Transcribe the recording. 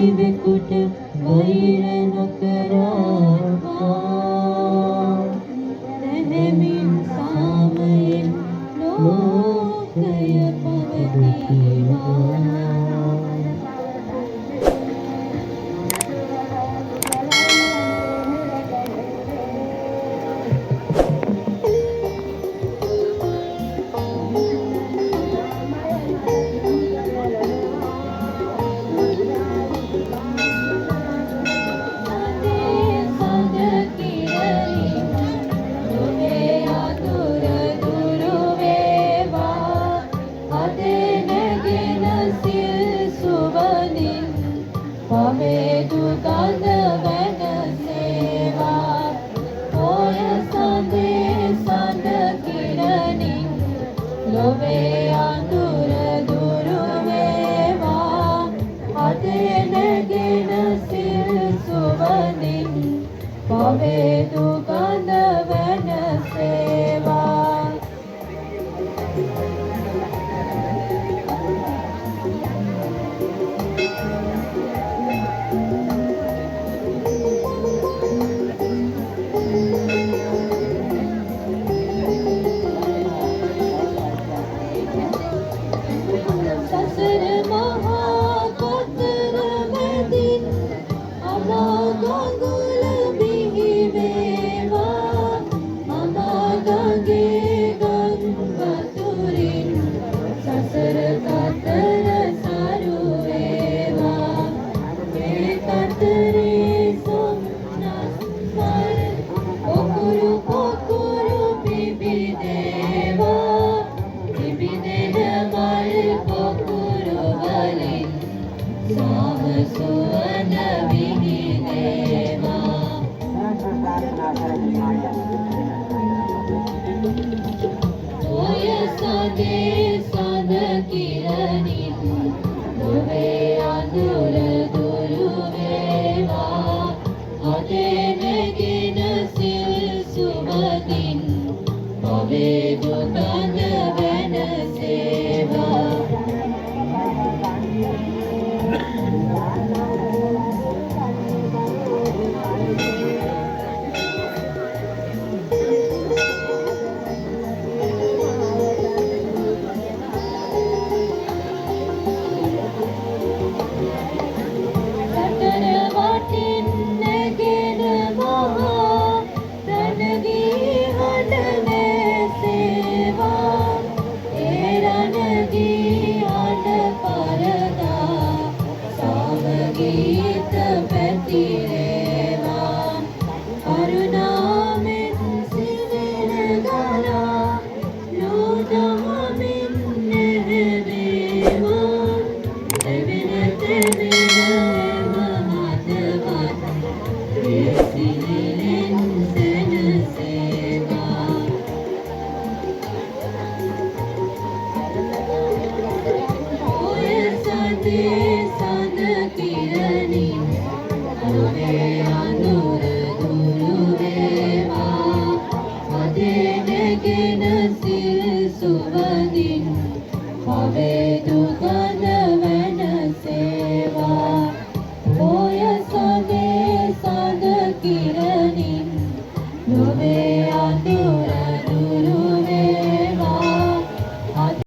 කිසිවෙකුට වෛර නොකරවා දැහැමින් සාමයෙන් ලෝකය පවතිවා. පවේදු ගඳ වෙනසේවා ඔය සඳේ සඳ කිරණින් ලොවේ අඳුර දුරු වේවා අදේ නැගෙන සිල් සුවඳින් පවේදු ගඳ වෙනසේවා. සසර මහා කොතර වැදින් අමා ගඟුල බිහි වේවා අමා ගඟේ ගම් වතුරින් සසර කතර සරු වේවා මේ කතරේ සොම්නස් මල් පොකුරු පොකුරු පිබිදේවා පිබිදෙන මල් පොකුරු වලින් සාම සුවඳ විහිදේවා. ඔය සඳේ සඳ කිරණින් ලොවේ අඳුර දුරු වේවා අදේ නැගෙන සිල් සුවඳින් පවේදු ගඳ වෙනසේවා. ගීත පැතිරේවා කරුණාවෙන් සිවිල් ගලා ලෝදමමින් නැහැවේවා දෙවින දෙවින මහත්වත් සිවිලෙන් සැනසේවා. ඔය සඳේ සඳ කිරණින් ලොවේ අඳුර